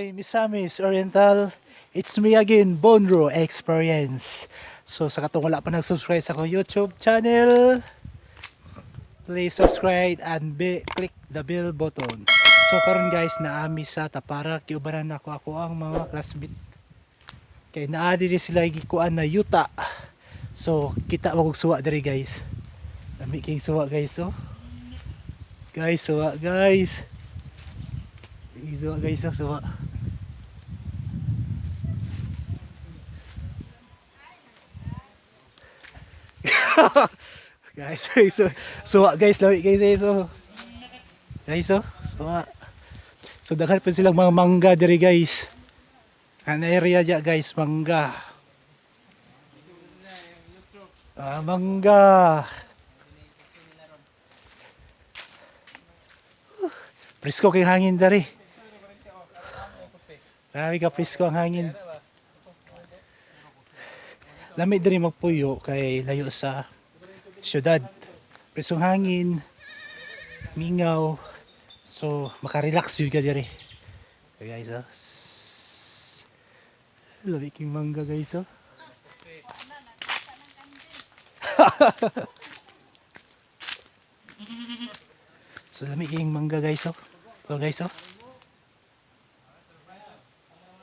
Hi, Misamis Oriental. It's me again, Bonro Experience. So sa katong wala pa nag-subscribe sa akong YouTube channel, please subscribe and click the bell button. So karon guys, naami sa Tapara, kiubanan ako ang mga classmate. Kay naadi sila gikuan na yuta. So kita mo kog suwa diri guys. Lami kay suwa guys, oh. Guys, suwa guys. Suwa guys, oh, suwa. Guys, guys, lawi guys, so daghan pa silang mga mangga diri guys. An area dia guys, mangga. Mangga. Presko kay hangin dari. Grabe ka presko ang hangin. Lamig diri magpuyo kay layo sa syudad. Presong hangin, mingaw. So makarelax yun ka diri. Okay guys, oh. Lamig king mangga guys, oh. So lamig king mangga guys, oh. So guys, oh.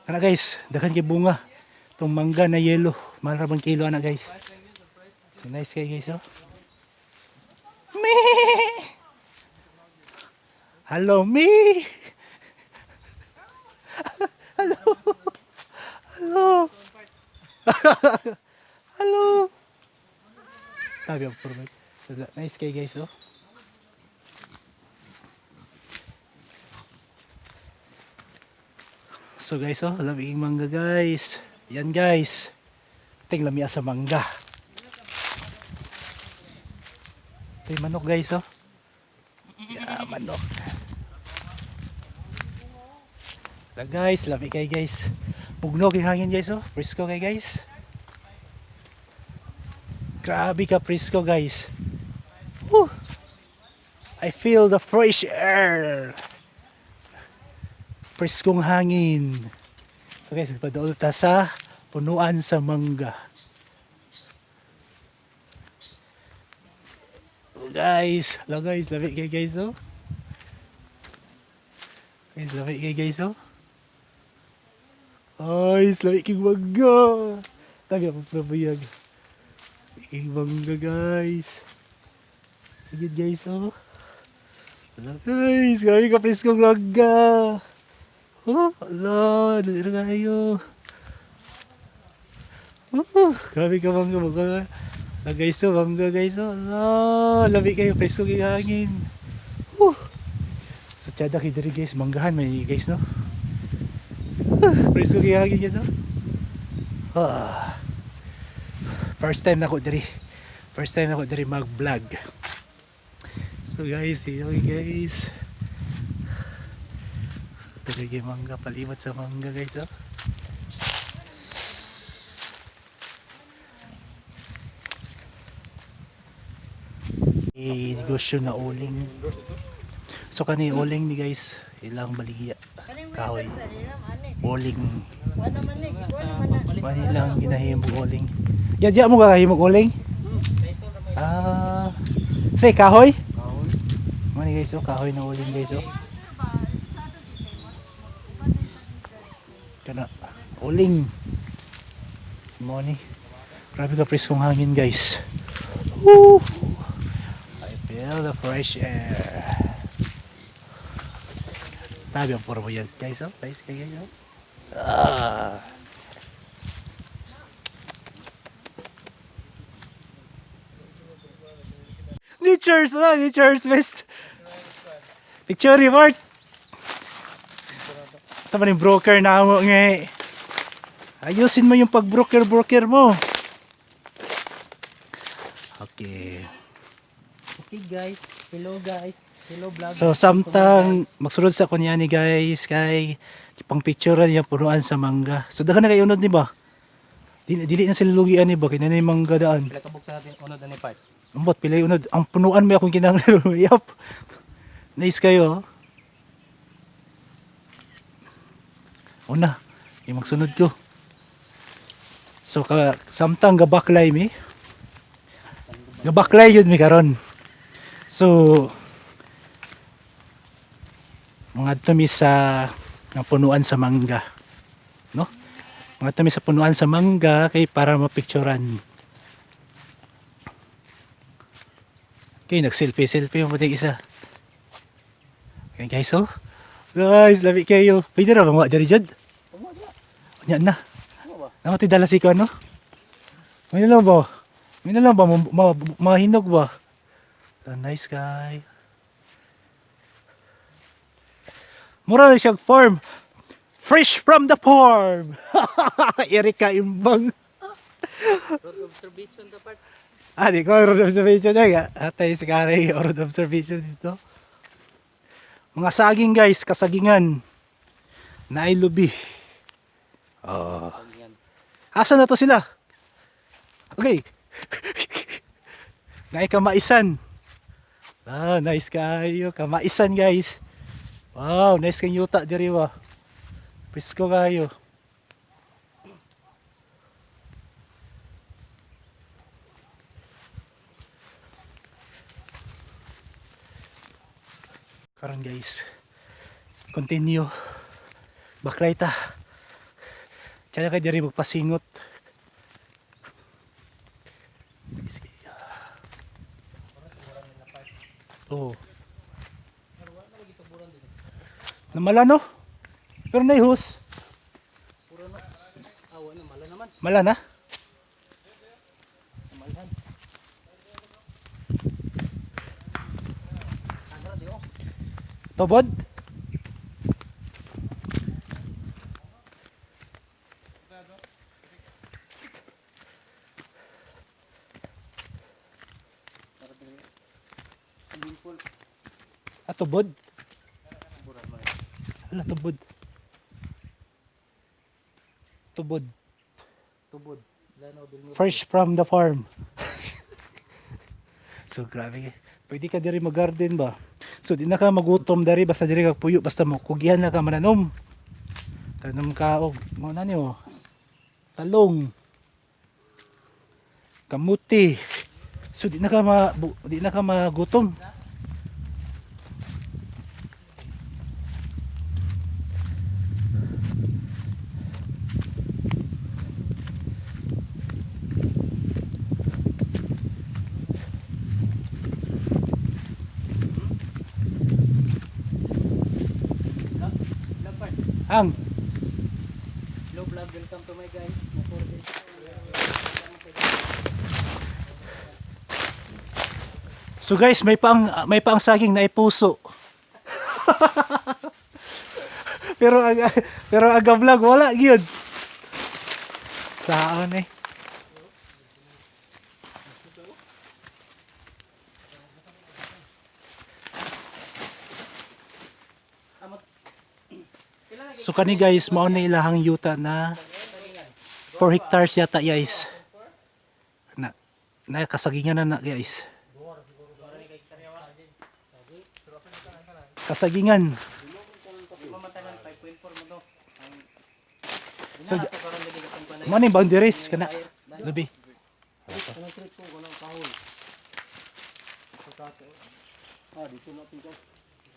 Kana guys, daghan kay bunga. Itong mangga na yellow, marabang kilo na guys. So nice kay guys, oh. Me. Hello me. Hello. Hello. Hello. Sabi ang perfect. So nice kay guys, oh. So guys, oh, lamig mangga guys. Yan guys. Ting lamia sa mangga. Ito yung manok guys, oh. Yeah, manok. Lang guys, lamig kay guys. Bugnog yung hangin guys, oh. Presko kay guys. Grabe ka presko guys. Woo! I feel the fresh air. Preskong hangin. So guys, padol ta sa punuan sa mangga. So guys, lamig kay guys, oh. Guys, lamig kay guys, oh. Guys, lamig kay mangga. Tabi ako pabayag. Kay mangga guys. Sige guys, oh. Guys, grabe ka preskong mangga. Oh, ala, dito kayo. Grabe ka mangga. Guys, oh, mangga guys, oh. Ala, lamig kayo, presko kay hangin. So, tsada kayo diri guys, manggahan may guys, no? Presko kay hangin guys, oh. First time na ako diri mag-vlog. So guys, okay guys. Talaga mangga, paliwat sa mangga guys, oh. Negosyo na uling. So kani uling ni guys, ilang baligya kahoy. Uling. Ilang ginahimog uling. Yadya mo kakahimog uling? Say kahoy? Mani guys, oh, kahoy na uling guys, oh. Kana uling mo ni, grabe ka preskong hangin guys. Woo! I feel the fresh air. Tabi ang puro mo yan guys, oh. Nice kayo, oh. Nature's best. Picture report. Sa maning broker na mo nga. Ayusin mo yung pag-broker mo. Okay. Okay guys, hello guys. Hello vlog. So samtang magsulod sa kunya ni guys kay pang picture niya punuan sa mangga. So daghan na kayo unod ni ba? Dili na sila lugian ni ba kinanay mangga daan. Pila ka bukta natin unod ani part. Ambot pilay unod ang punuan mo akong kinahanglan. Yap. Nice kayo. Una, yung magsunod ko. So samtang gabaklay mi. Gabaklay yun mi karon. So mga tumi sa ang punuan sa mangga, no? Mga tumi sa punuan sa mangga kay para mapicturean. Okay, nag-selfie yung puting isa. Okay guys, oh. Guys, labi kayo. Pwede na mga diri jud. Nya na. Ano ti dala si ko ano? May na lang ba? May na lang ba mahinog ba? A nice guy. Mura na siyang farm. Fresh from the farm. Erika Imbang. Road observation the part. Di ko road observation na. Atay si Kari, road observation dito. Mga saging guys, kasagingan. Nailubi. Oh. Sagingan. Asa na to sila? Okay. Naay kamaisan. Nice kayo. Kamaisan guys. Wow, nice kang yuta diri ba. Presko kayo. Karon guys. Continue. Baklay ta. Tsaka kay diri magpasingot. Oh. Namala no? Pero naihus. Puro na. Awa na, mala naman. Mala na? Malhan. Agra di oh. Tobod? Swimming pool. Tobod? Puro man. Hala, tubod. Tubod. Tubod. Lano del Fresh from the farm. So grabe. Pwede ka diri mag-garden ba? So di na ka magutom dari basta diri ka puyo basta makugihan na ka mananom. Tanom ka og mo na niyo. Talong. Kamuti. So di na ka magutom. Lampard. Ang Hello vlog, welcome to my guys. So guys, may paang saging na ipuso. pero aga vlog wala gyud. Saan eh. So kani guys, mao na ilahang yuta na 4 hectares yata guys. Na kasagingan na guys. Kasagingan. Mamatanan 5.4 mo to. So, Karon dili ka panay. mo ni boundaries kana. Labi. Kanang trip ko kanang kahon. Plakato. Dito na tingko.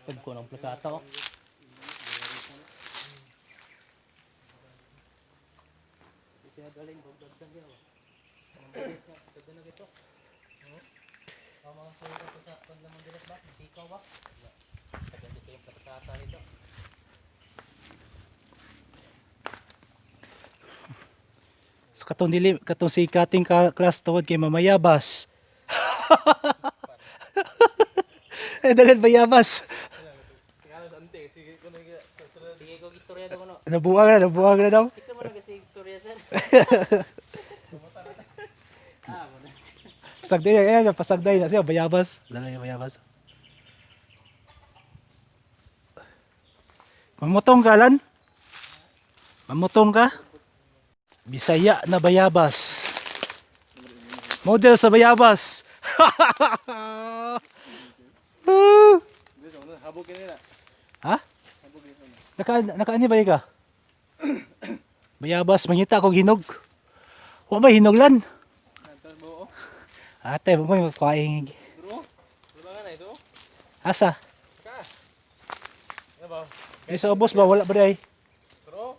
Pag ko ng plakato. Kaya galing bugdad kan diya. Ang na gito. Mga sulit ko sa pag naman direct ba? Sikaw ba? Tagal dito yung plakata nito. So katong si kating class tuwad kay mamayabas. Dagan bayabas. Sige ko istorya daw no. Nabuang na daw. Isa mo na kasi istorya sir. Mo na. Pasagday na siya bayabas. Lagay bayabas. Mamutong galan? Mamutong ka? Bisaya na bayabas. Model sa bayabas. Ha? Naka ani ba ka? Bayabas, mangita ko hinog. Wa ba hinoglan? Nantan mo. Ate, mo may magkaing. Bro. Diba nga na ito? Asa? Ka. Ano ba? Ay sa ubos ba wala ba day? Bro.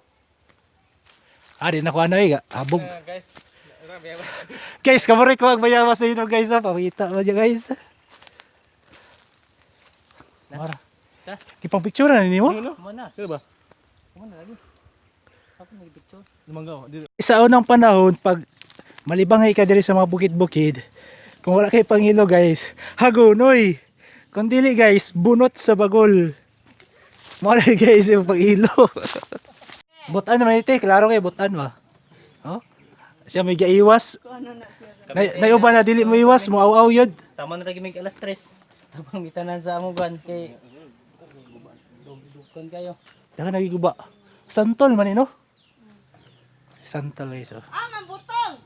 Di na ko ano eh, abog. Guys. Ano ba? Guys, kamari ko ang bayabas na hinog guys, ha. Pamita ba dyan guys? Mara. Ta. Kipang picture na nini mo? Mana? Sino ba? Mana lagi? Ako nag-picture. Lumanggaw. Sa unang panahon, pag malibangay ka diri sa mga bukid-bukid, kung wala kay pangilo guys, hagunoy. Kung dili guys, bunot sa bagol. Mara guys yung pag-ilo. Butan naman ito, klaro kay butan ba? Oh? Siya may gaiwas. Naiuba na dili mo iwas, mo aw-aw yun. Tama na lagi may alas 3. Tapang mitanan sa amugan kay dugkan kayo. Daka nagiguba. Santol man no? Santol guys oh. Mambutong!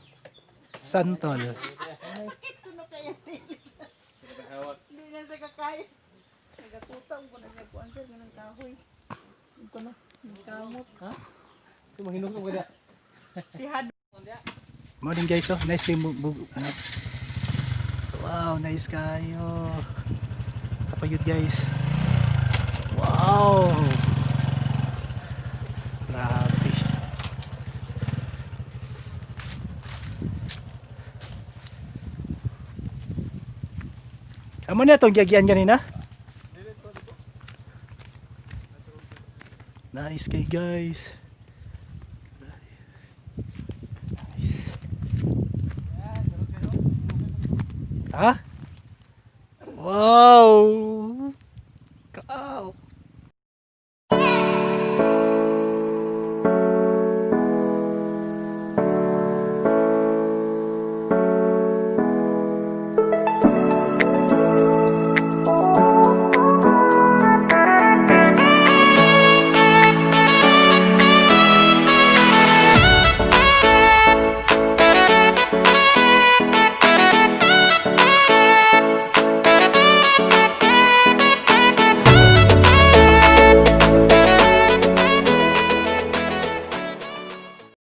Santol. Sakit ko na kaya tilis. Hindi na sa kakaya. Nagatutang ko na siya po ang sir ng kahoy. Hindi ko na. Kamot. Ha? Ito mahinog ko kada. Si Had. Morning guys oh, nice kayo wow, nice kayo. Kapayod guys. Wow. Grabe. Amo na itong giyagian ganina? Nice kay guys. Nice. Ha? Wow! Wow!